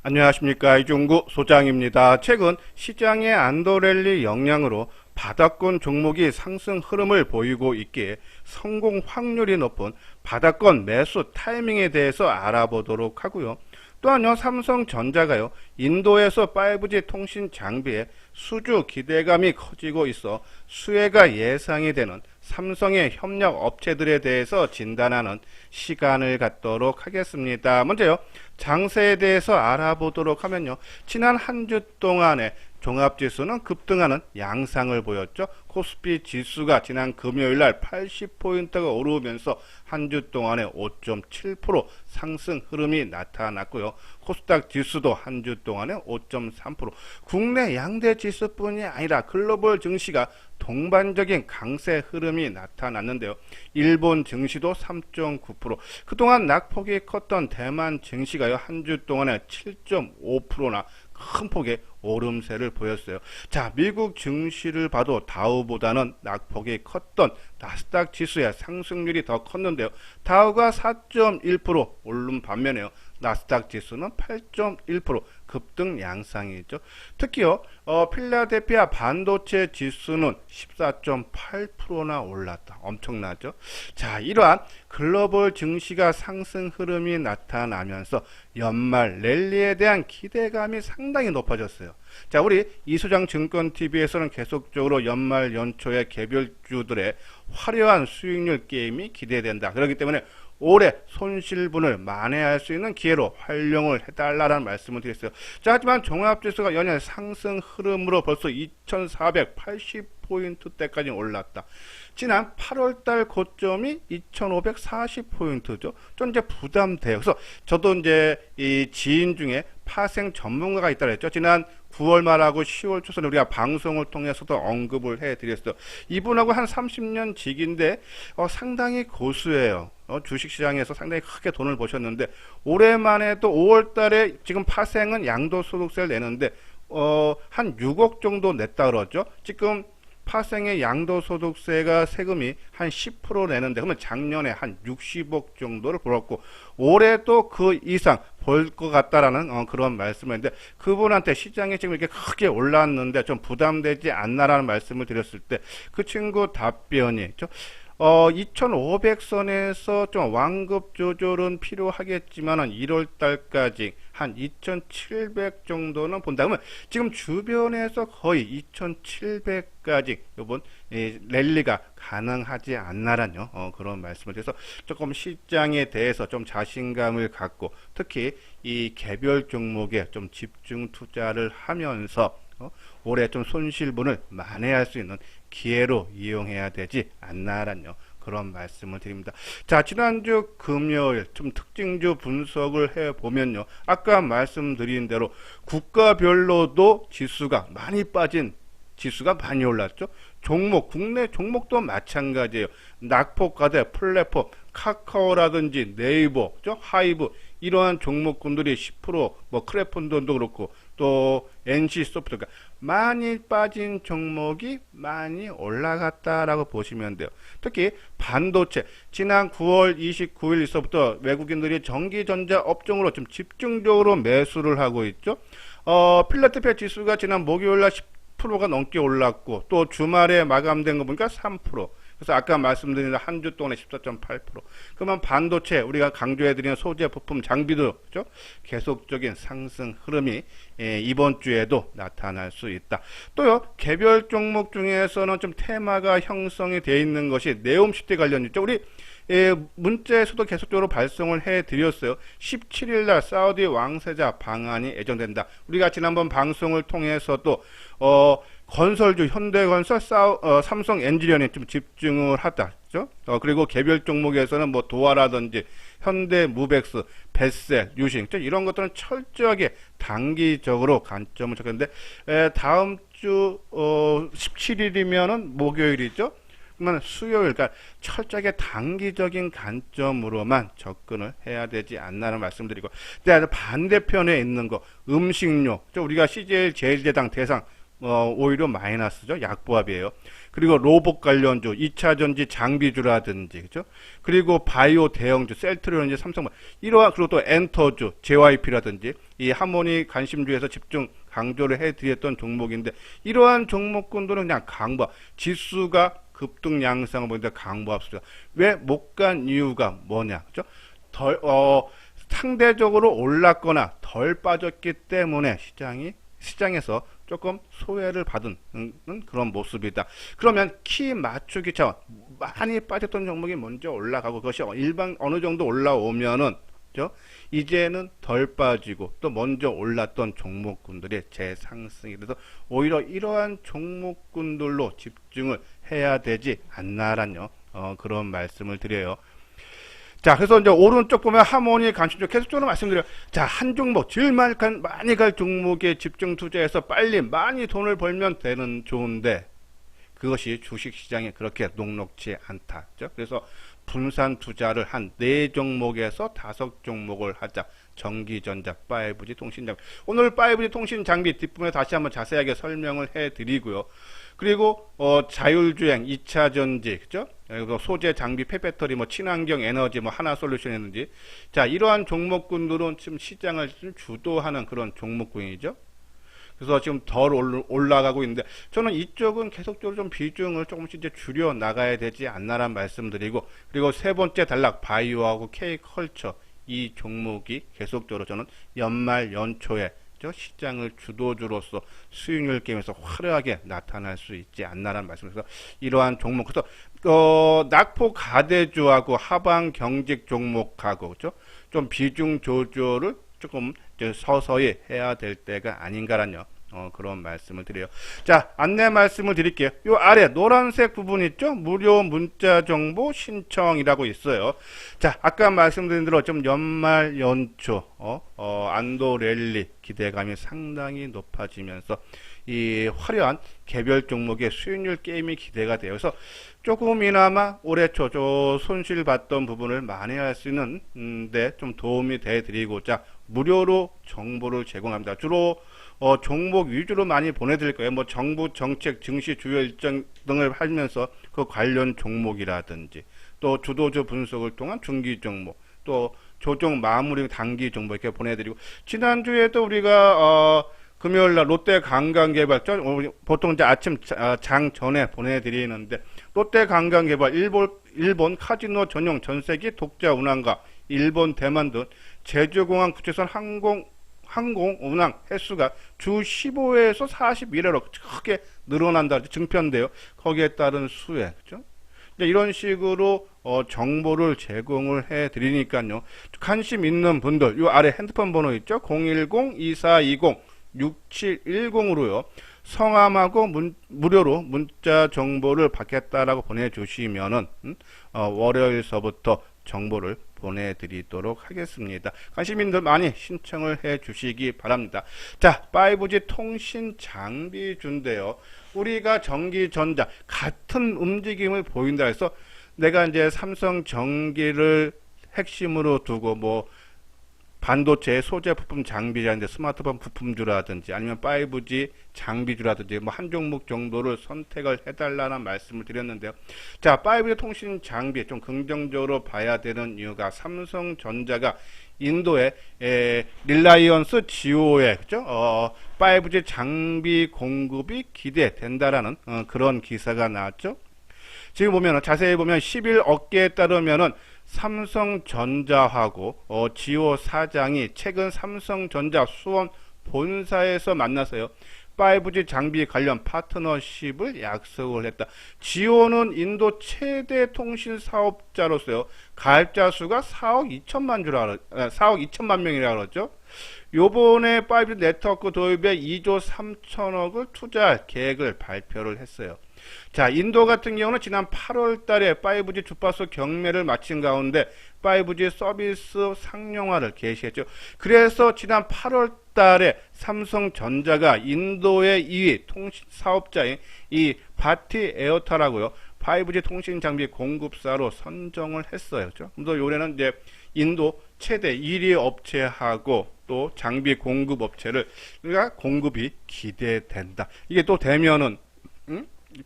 안녕하십니까, 이종구 소장입니다. 최근 시장의 안도랠리 영향으로 바닥권 종목이 상승 흐름을 보이고 있기에 성공 확률이 높은 바닥권 매수 타이밍에 대해서 알아보도록 하고요. 또한요, 삼성전자가요, 인도에서 5G 통신 장비에 수주 기대감이 커지고 있어 수혜가 예상이 되는 삼성의 협력 업체들에 대해서 진단하는 시간을 갖도록 하겠습니다. 먼저요, 장세에 대해서 알아보도록 하면요, 지난 한 주 동안에 종합지수는 급등하는 양상을 보였죠. 코스피 지수가 지난 금요일날 80포인트가 오르면서 한 주 동안에 5.7% 상승 흐름이 나타났고요. 코스닥 지수도 한 주 동안에 5.3%, 국내 양대 지수뿐이 아니라 글로벌 증시가 동반적인 강세 흐름이 나타났는데요. 일본 증시도 3.9%, 그동안 낙폭이 컸던 대만 증시가요, 한 주 동안에 7.5%나 큰 폭의 오름세를 보였어요. 자, 미국 증시를 봐도 다우보다는 낙폭이 컸던 나스닥 지수의 상승률이 더 컸는데요. 다우가 4.1% 오른 반면에요, 나스닥 지수는 8.1% 급등 양상이죠. 특히요, 필라델피아 반도체 지수는 14.8%나 올랐다. 엄청나죠? 자, 이러한 글로벌 증시가 상승 흐름이 나타나면서 연말 랠리에 대한 기대감이 상당히 높아졌어요. 자, 우리 이소장 증권TV에서는 계속적으로 연말 연초의 개별주들의 화려한 수익률 게임이 기대된다. 그렇기 때문에 올해 손실분을 만회할 수 있는 기회로 활용을 해달라는 말씀을 드렸어요. 자, 하지만 종합지수가 연일 상승 흐름으로 벌써 2480포인트대까지 올랐다. 지난 8월달 고점이 2540포인트죠. 좀 이제 부담돼요. 그래서 저도 이제 이 지인 중에 파생 전문가가 있다고 했죠. 지난 9월 말하고 10월 초선에 우리가 방송을 통해서도 언급을 해드렸어요. 이분하고 한 30년 직인데 상당히 고수예요. 주식시장에서 상당히 크게 돈을 버셨는데 올해만 해도 5월달에 지금 파생은 양도소득세를 내는데 한 6억 정도 냈다 그러죠. 지금 파생의 양도소득세가 세금이 한 10% 내는데, 그러면 작년에 한 60억 정도를 벌었고 올해도 그 이상 벌 것 같다라는 그런 말씀을 했는데, 그분한테 시장이 지금 이렇게 크게 올랐는데 좀 부담되지 않나라는 말씀을 드렸을 때 그 친구 답변이 2500선에서 좀 완급 조절은 필요하겠지만 1월 달까지 한 2700 정도는 본다. 그러면 지금 주변에서 거의 2700까지 이번 랠리가 가능하지 않나라는 그런 말씀을 드려서 조금 시장에 대해서 좀 자신감을 갖고 특히 이 개별 종목에 좀 집중 투자를 하면서 올해 좀 손실분을 만회할 수 있는 기회로 이용해야 되지 않나라는 그런 말씀을 드립니다. 자, 지난주 금요일 좀 특징주 분석을 해보면요, 아까 말씀드린 대로 국가별로도 지수가 많이 빠진 지수가 많이 올랐죠. 종목, 국내 종목도 마찬가지예요. 낙폭과대, 플랫폼, 카카오라든지 네이버, 하이브 이러한 종목군들이 10%, 뭐 크래폰돈도 그렇고 또 NC소프트가 많이 빠진 종목이 많이 올라갔다라고 보시면 돼요. 특히 반도체, 지난 9월 29일서부터 외국인들이 전기전자 업종으로 좀 집중적으로 매수를 하고 있죠. 필라델피아 지수가 지난 목요일날 10%가 넘게 올랐고 또 주말에 마감된 거 보니까 3%. 그래서 아까 말씀드린 한 주 동안에 14.8%. 그러면 반도체 우리가 강조해드리는 소재, 부품, 장비도 그렇죠? 계속적인 상승 흐름이 이번 주에도 나타날 수 있다. 또요, 개별 종목 중에서는 좀 테마가 형성이 되어 있는 것이 네옴시티 관련 있죠. 우리 문자에서도 계속적으로 발송을 해드렸어요. 17일날 사우디 왕세자 방한이 예정된다. 우리가 지난번 방송을 통해서도 건설주 현대건설, 삼성 엔지니어링 좀 집중을 하다. 그죠? 그리고 개별 종목에서는 뭐 도화라든지 현대무벡스, 벳셀, 유신 이런 것들은 철저하게 단기적으로 관점을 잡았는데 다음 주 17일이면은 목요일이죠. 그러면 수요일, 그러니까 철저하게 단기적인 관점으로만 접근을 해야 되지 않나는 말씀드리고, 반대편에 있는 거 음식료, 우리가 CJ 제일제당 대상 오히려 마이너스죠. 약보합이에요. 그리고 로봇 관련주, 2차 전지 장비주라든지, 그죠? 그리고 바이오 대형주, 셀트리온지, 삼성, 이러한, 그리고 또 엔터주, JYP라든지, 이 하모니 관심주에서 집중 강조를 해드렸던 종목인데, 이러한 종목군들은 그냥 강보합, 지수가 급등 양상을 보는데 강보합수다. 왜 못 간 이유가 뭐냐, 그죠? 상대적으로 올랐거나 덜 빠졌기 때문에 시장에서 조금 소외를 받은 그런 모습이다. 그러면 키 맞추기 차원, 많이 빠졌던 종목이 먼저 올라가고 그것이 어느 정도 올라오면은, 그죠? 이제는 덜 빠지고 또 먼저 올랐던 종목군들의 재상승이 돼서 오히려 이러한 종목군들로 집중을 해야 되지 않나라는 그런 말씀을 드려요. 자, 그래서 이제 오른쪽 보면 하모니 관심주 계속적으로 말씀드려요. 자, 한 종목, 제일 많이 갈 종목에 집중 투자해서 빨리 많이 돈을 벌면 되는 좋은데, 그것이 주식시장에 그렇게 녹록지 않다. 그래서 분산 투자를 한 4종목에서 5종목을 하자. 전기전자, 5G 통신장비. 오늘 5G 통신장비 뒷부분에 다시 한번 자세하게 설명을 해드리고요. 그리고 자율주행, 2차 전지, 그죠? 그리고 소재, 장비, 폐배터리, 친환경 에너지, 하나솔루션이든지, 자, 이러한 종목군들은 지금 시장을 좀 주도하는 그런 종목군이죠. 그래서 지금 덜 올라가고 있는데, 저는 이쪽은 계속적으로 좀 비중을 조금씩 이제 줄여 나가야 되지 않나라는 말씀드리고, 그리고 세 번째 단락, 바이오하고 K컬처, 이 종목이 계속적으로 저는 연말 연초에 시장을 주도주로서 수익률 게임에서 화려하게 나타날 수 있지 않나라는 말씀에서 이러한 종목, 그래서 낙폭 가대주하고 하방 경직 종목하고, 그죠? 좀 비중 조절을 조금 서서히 해야 될 때가 아닌가라는 그런 말씀을 드려요. 자, 안내 말씀을 드릴게요. 요 아래 노란색 부분 있죠? 무료 문자 정보 신청이라고 있어요. 자, 아까 말씀드린 대로 좀 연말 연초 안도 랠리 기대감이 상당히 높아지면서 이 화려한 개별 종목의 수익률 게임이 기대가 되어 서 조금이나마 올해 초 손실 봤던 부분을 만회할 수 있는 데 좀 도움이 돼 드리고자 무료로 정보를 제공합니다. 주로 종목 위주로 많이 보내드릴 거예요. 정부 정책, 증시 주요 일정 등을 하면서 그 관련 종목이라든지, 또 주도주 분석을 통한 중기 종목, 또 조정 마무리 단기 종목 이렇게 보내드리고, 지난주에도 우리가 금요일날 롯데 관광개발, 보통 이제 아침 장 전에 보내드리는데, 롯데 관광개발 일본 카지노 전용 전세기 독자 운항과 일본 대만 등 제주공항 국제선 항공 운항 횟수가 주 15회에서 41회로 크게 늘어난다. 증편돼요. 거기에 따른 수혜. 그죠? 이런 식으로 정보를 제공을 해 드리니까요. 관심 있는 분들, 요 아래 핸드폰 번호 있죠? 010-2420-6710으로요. 성함하고 무료로 문자 정보를 받겠다라고 보내주시면은, 월요일서부터 정보를 보내드리도록 하겠습니다. 관심 있는 분들 많이 신청을 해 주시기 바랍니다. 자, 5G 통신 장비주인데요. 우리가 전기전자 같은 움직임을 보인다 해서 내가 이제 삼성 전기를 핵심으로 두고 반도체 소재 부품 장비라든지 스마트폰 부품주라든지 아니면 5G 장비주라든지 한 종목 정도를 선택을 해달라는 말씀을 드렸는데요. 자, 5G 통신 장비 좀 긍정적으로 봐야 되는 이유가 삼성전자가 인도의 릴라이언스 지오에, 그죠? 5G 장비 공급이 기대된다라는 그런 기사가 나왔죠. 지금 보면 자세히 보면 10일 업계에 따르면은 삼성전자하고 지오 사장이 최근 삼성전자 수원 본사에서 만나서요. 5G 장비 관련 파트너십을 약속을 했다. 지오는 인도 최대 통신 사업자로서요. 가입자 수가 4억 2천만 명이라고 그러죠. 요번에 5G 네트워크 도입에 2조 3천억을 투자할 계획을 발표를 했어요. 자, 인도 같은 경우는 지난 8월 달에 5G 주파수 경매를 마친 가운데 5G 서비스 상용화를 개시했죠. 그래서 지난 8월 달에 삼성전자가 인도의 2위 통신 사업자인 이 바티 에어타라고요. 5G 통신 장비 공급사로 선정을 했어요. 그래서 올해는 이제 인도 최대 1위 업체하고 또 장비 공급 업체를 공급이 기대된다. 이게 또 되면은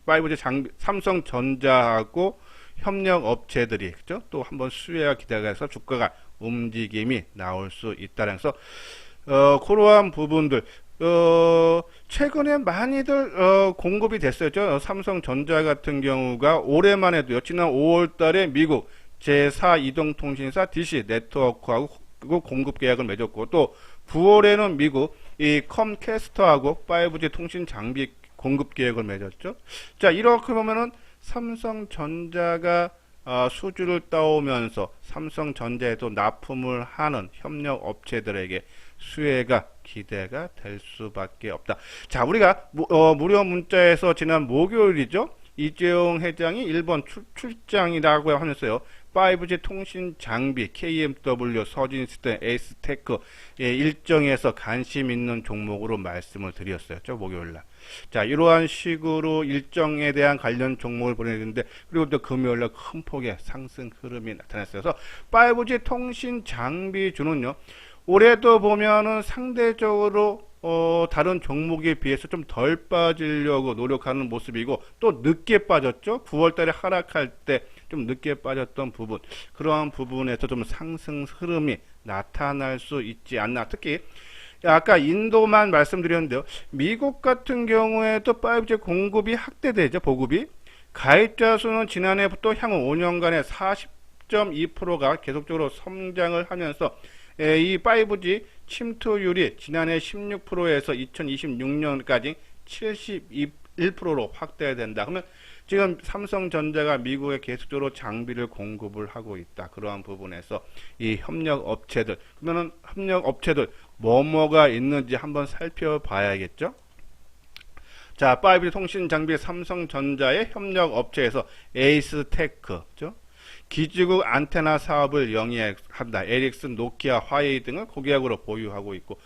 5G 장비, 삼성전자하고 협력 업체들이 그죠? 또 한번 수혜가 기대해서 주가가 움직임이 나올 수 있다는 서 그러한 부분들 최근에 많이들 공급이 됐어요. 삼성전자 같은 경우가 올해만 해도요. 지난 5월 달에 미국 제4 이동통신사 DC 네트워크하고 공급 계약을 맺었고 또 9월에는 미국 이 컴캐스터하고 5G 통신 장비 공급 계약을 맺었죠. 자, 이렇게 보면은 삼성전자가 수주를 따오면서 삼성전자에도 납품을 하는 협력 업체들에게 수혜가 기대가 될 수밖에 없다. 자, 우리가 무료 문자에서 지난 목요일이죠. 이재용 회장이 일본 출장이라고 하면서요. 5G 통신 장비 KMW 서진시스템 에이스테크 일정에서 관심 있는 종목으로 말씀을 드렸어요. 목요일날. 자, 이러한 식으로 일정에 대한 관련 종목을 보내는데 그리고 또 금요일날 큰 폭의 상승 흐름이 나타났어요. 그래서 5G 통신 장비주는요. 올해도 보면은 상대적으로 다른 종목에 비해서 좀 덜 빠지려고 노력하는 모습이고 또 늦게 빠졌죠. 9월 달에 하락할 때 좀 늦게 빠졌던 부분, 그러한 부분에서 좀 상승 흐름이 나타날 수 있지 않나. 특히 아까 인도만 말씀드렸는데요. 미국 같은 경우에도 5G 공급이 확대되죠. 보급이. 가입자 수는 지난해부터 향후 5년간에 40.2%가 계속적으로 성장을 하면서 이 5G 침투율이 지난해 16%에서 2026년까지 71%로 확대된다. 그러면 지금 삼성전자가 미국에 계속적으로 장비를 공급을 하고 있다. 그러한 부분에서 이 협력 업체들, 그러면은 협력 업체들 뭐가 있는지 한번 살펴봐야겠죠. 자, 5G 통신 장비 삼성전자의 협력 업체에서 에이스테크, 기지국 안테나 사업을 영위한다. 에릭슨, 노키아, 화웨이 등을 고객으로 보유하고 있고,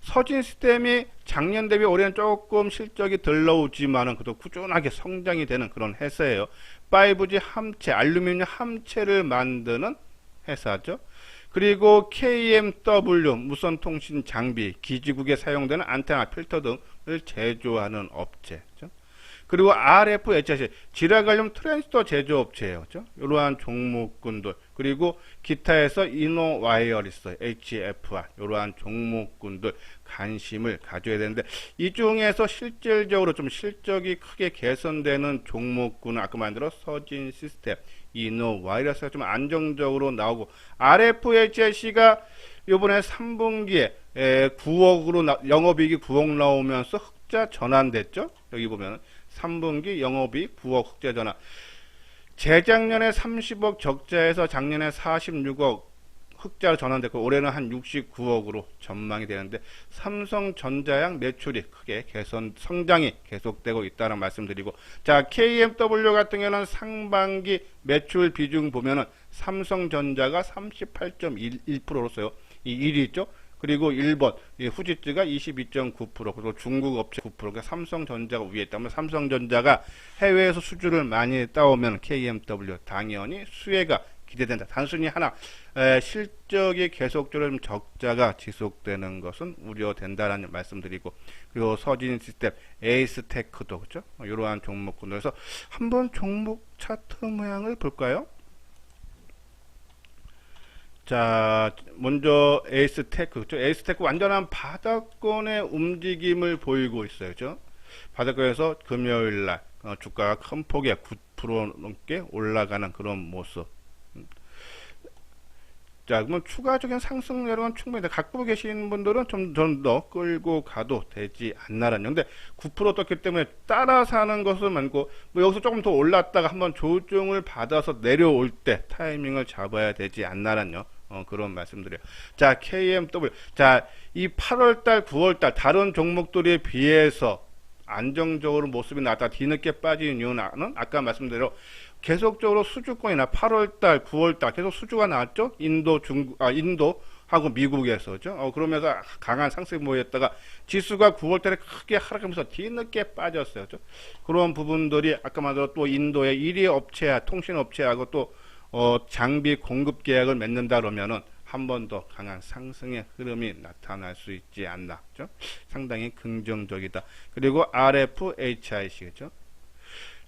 서진시스템이 작년 대비 올해는 조금 실적이 덜 나오지만은 그래도 꾸준하게 성장이 되는 그런 회사예요. 5G 함체, 알루미늄 함체를 만드는 회사죠. 그리고 KMW 무선 통신 장비, 기지국에 사용되는 안테나, 필터 등을 제조하는 업체죠. 그리고 RFHC 지라갈륨 트랜스터 제조업체예요. 이러한 종목군들, 그리고 기타에서 이노와이어리스 HFR 이러한 종목군들 관심을 가져야 되는데 이 중에서 실질적으로 좀 실적이 크게 개선되는 종목군은 아까 말한 서진 시스템, 이노와이어리스가 좀 안정적으로 나오고 RFHC가 이번에 3분기에 9억으로 영업이익이 9억 나오면서 흑자 전환됐죠. 여기 보면 3분기 영업이익 9억 흑자 전환. 재작년에 30억 적자에서 작년에 46억 흑자로 전환됐고 올해는 한 69억으로 전망이 되는데 삼성전자양 매출이 크게 성장이 계속되고 있다는 말씀드리고, 자, KMW 같은 경우는 상반기 매출 비중 보면은 삼성전자가 38.11%로서요. 이 1위 있죠. 그리고 1번 후지츠가 22.9%, 그리고 중국 업체 9%. 그러니까 삼성전자가 위에 있다면 삼성전자가 해외에서 수주를 많이 따오면 KMW 당연히 수혜가 기대된다. 단순히 하나 실적이 계속적으로 좀 적자가 지속되는 것은 우려된다라는 말씀드리고, 그리고 서진 시스템, 에이스테크도 그렇죠. 이러한 종목군에서 한번 종목 차트 모양을 볼까요? 자, 먼저 에이스테크, 에이스테크 완전한 바닥권의 움직임을 보이고 있어요. 바닥권에서 금요일날 주가가 큰 폭에 9% 넘게 올라가는 그런 모습. 자, 그러면 추가적인 상승 내려가는 충분히 갖고 계신 분들은 좀 더 끌고 가도 되지 않나라는. 근데 9% 떴기 때문에 따라 사는 것은 많고, 뭐 여기서 조금 더 올랐다가 한번 조정을 받아서 내려올 때 타이밍을 잡아야 되지 않나라는 그런 말씀드려요. 자, KMW. 자, 이 8월달, 9월달 다른 종목들에 비해서 안정적으로 모습이 나왔다 뒤늦게 빠지는 이유는 아까 말씀대로 계속적으로 수주권이나 8월달, 9월달 계속 수주가 나왔죠. 인도하고 미국에서죠. 그러면서 강한 상승 모였다가 지수가 9월달에 크게 하락하면서 뒤늦게 빠졌어요. 그런 부분들이 아까 말한 또 인도의 1위 업체야 통신업체하고 또 장비 공급 계약을 맺는다 그러면은 한 번 더 강한 상승의 흐름이 나타날 수 있지 않나. 그죠? 상당히 긍정적이다. 그리고 RFHIC겠죠?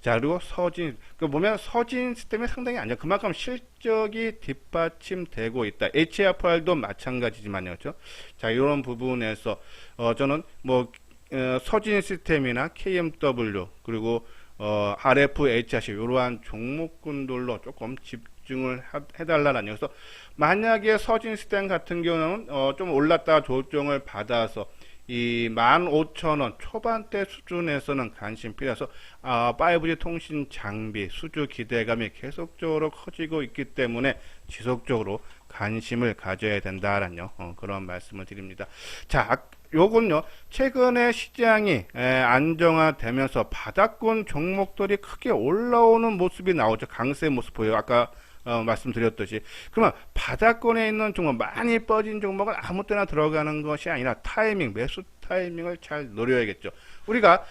자, 그리고 서진, 보면 서진 시스템이 상당히 안 좋아. 그만큼 실적이 뒷받침되고 있다. HFR도 마찬가지지만요. 그죠? 자, 이런 부분에서, 저는 서진 시스템이나 KMW, 그리고, RFHIC, 이러한 종목군들로 조금 집중을 해달라는 얘기에서, 만약에 서진 시스템 같은 경우는, 좀 올랐다가 조정을 받아서, 이 15,000원 초반대 수준에서는 관심 필요해서 5G 통신 장비 수주 기대감이 계속적으로 커지고 있기 때문에 지속적으로 관심을 가져야 된다라는 그런 말씀을 드립니다. 자, 요건요, 최근에 시장이 안정화되면서 바닥권 종목들이 크게 올라오는 모습이 나오죠. 강세 모습 보여요. 아까 말씀드렸듯이. 그러면 바닥권에 있는 종목, 많이 빠진 종목은 아무 때나 들어가는 것이 아니라 타이밍, 매수 타이밍을 잘 노려야겠죠. 우리가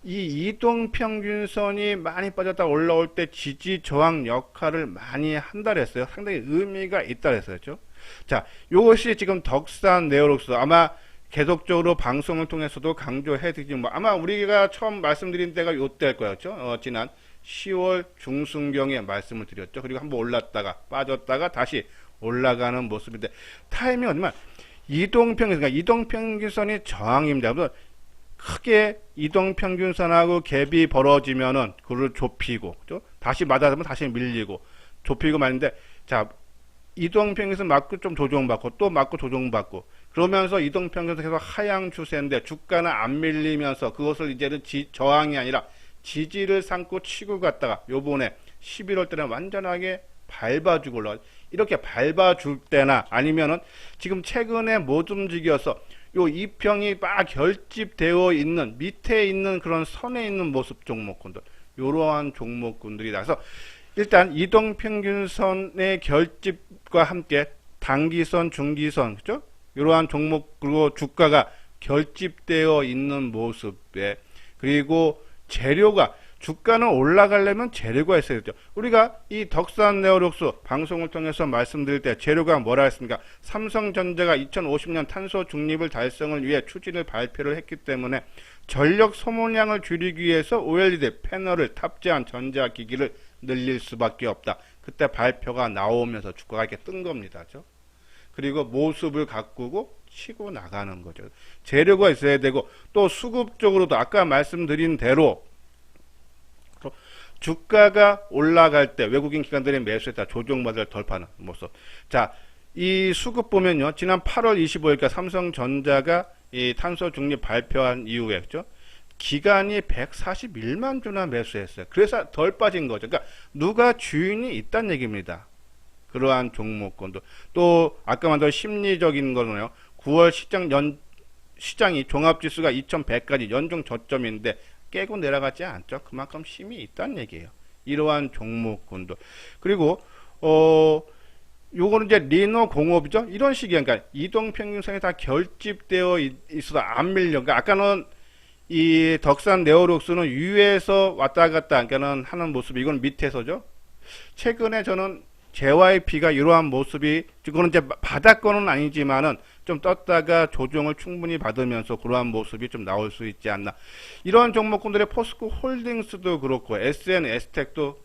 이 이동평균선이 많이 빠졌다 올라올 때 지지 저항 역할을 많이 한다 그랬어요. 상당히 의미가 있다 그랬었죠. 자, 요것이 지금 덕산 네오록스 아마 계속적으로 방송을 통해서도 강조해 드리지 아마 우리가 처음 말씀드린 때가 요때일 거예요. 그렇죠? 지난 10월 중순경에 말씀을 드렸죠. 그리고 한번 올랐다가 빠졌다가 다시 올라가는 모습인데 타이밍은 얼마 이동평균선, 그러니까 이동평균선이 저항입니다. 그래서 크게 이동평균선하고 갭이 벌어지면은 그를 좁히고, 그죠? 다시 맞아서면 다시 밀리고, 좁히고 말인데, 자, 이동평균선 맞고 좀 조정받고, 또 맞고 조정받고, 그러면서 이동평균선 계속 하향 추세인데, 주가는 안 밀리면서 그것을 이제는 저항이 아니라 지지를 삼고 치고 갔다가, 요번에 11월 때는 완전하게 밟아주고 올라가. 이렇게 밟아줄 때나 아니면은 지금 최근에 못 움직여서 요 이평이 막 결집되어 있는 밑에 있는 그런 선에 있는 모습 종목군들, 이러한 종목군들이 나서 일단 이동평균선의 결집과 함께 단기선, 중기선, 그죠? 이러한 종목 그리고 주가가 결집되어 있는 모습에 그리고 재료가 주가는 올라가려면 재료가 있어야 되죠. 우리가 이 덕산 네오록스 방송을 통해서 말씀드릴 때 재료가 뭐라 했습니까? 삼성전자가 2050년 탄소 중립을 달성을 위해 추진을 발표를 했기 때문에 전력 소모량을 줄이기 위해서 OLED 패널을 탑재한 전자기기를 늘릴 수밖에 없다. 그때 발표가 나오면서 주가가 이렇게 뜬 겁니다. 그렇죠? 그리고 모습을 가꾸고 치고 나가는 거죠. 재료가 있어야 되고 또 수급적으로도 아까 말씀드린 대로 주가가 올라갈 때 외국인 기관들이 매수했다 조정받을 덜파는 모습. 자, 이 수급 보면요. 지난 8월 25일까 삼성전자가 이 탄소 중립 발표한 이후에 그죠? 기간이 141만 주나 매수했어요. 그래서 덜 빠진 거죠. 그러니까 누가 주인이 있다는 얘기입니다. 그러한 종목군도 또 아까 말한 심리적인 거는요. 9월 시장이 종합지수가 2100까지 연중 저점인데 깨고 내려가지 않죠. 그만큼 힘이 있다는 얘기예요. 이러한 종목군도. 그리고 요거는 이제 리노 공업이죠. 이런 식이야. 그러니까 이동평균선이 다 결집되어 있어서 안 밀려. 그러니까 아까는 이 덕산 네오록스는 위에서 왔다 갔다 그러니까는 하는 모습이 이건 밑에서죠. 최근에 저는 JYP가 이러한 모습이 이거는 이제 바닥권은 아니지만은 좀 떴다가 조정을 충분히 받으면서 그러한 모습이 좀 나올 수 있지 않나. 이런 종목군들의 포스코 홀딩스도 그렇고 SNS텍도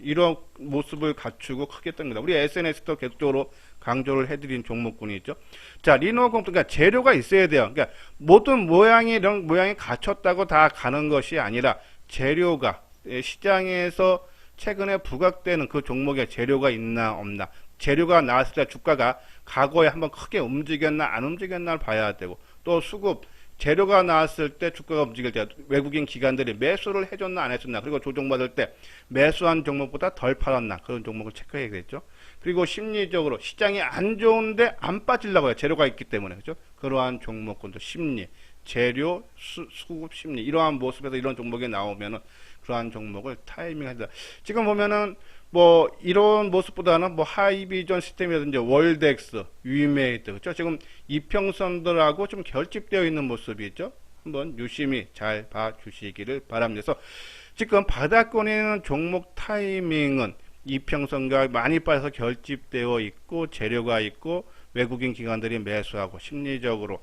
이런 모습을 갖추고 크게 뜬 겁니다. 우리 SNS도 계속적으로 강조를 해드린 종목군이 있죠. 자, 리노공 그러니까 재료가 있어야 돼요. 그러니까 모든 모양이 이런 모양이 갖췄다고 다 가는 것이 아니라 재료가 시장에서 최근에 부각되는 그 종목에 재료가 있나 없나, 재료가 나왔을 때 주가가 과거에 한번 크게 움직였나 안 움직였나를 봐야 되고, 또 수급 재료가 나왔을 때 주가가 움직일 때 외국인 기관들이 매수를 해줬나 안 해줬나, 그리고 조정받을 때 매수한 종목보다 덜 팔았나, 그런 종목을 체크해야겠죠. 그리고 심리적으로 시장이 안 좋은데 안 빠지려고 해요. 재료가 있기 때문에. 그죠? 그러한 종목군도 심리, 재료, 수급 심리, 이러한 모습에서 이런 종목이 나오면은 그러한 종목을 타이밍한다. 지금 보면은 뭐 이런 모습보다는 뭐 하이비전 시스템이라든지 월덱스, 위메이드, 그렇죠? 지금 이평선들하고 좀 결집되어 있는 모습이 있죠. 한번 유심히 잘 봐주시기를 바랍니다. 그래서 지금 바닥권에 있는 종목 타이밍은 이평선가 많이 빠져서 결집되어 있고 재료가 있고 외국인 기관들이 매수하고 심리적으로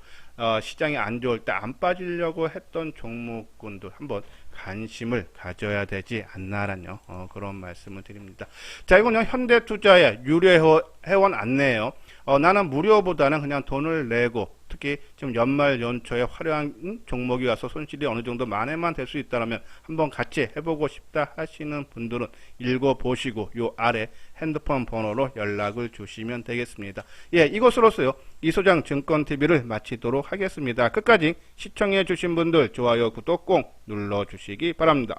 시장이 안 좋을 때 안 빠지려고 했던 종목군도 한번 관심을 가져야 되지 않나라는 그런 말씀을 드립니다. 자, 이건 현대투자의 유료 회원 안내예요. 나는 무료보다는 그냥 돈을 내고 특히 지금 연말 연초에 화려한 종목이 와서 손실이 어느 정도 만회만 될 수 있다면 한번 같이 해보고 싶다 하시는 분들은 읽어보시고 요 아래 핸드폰 번호로 연락을 주시면 되겠습니다. 예, 이것으로서요 이소장 증권TV를 마치도록 하겠습니다. 끝까지 시청해 주신 분들 좋아요 구독 꼭 눌러주시기 바랍니다.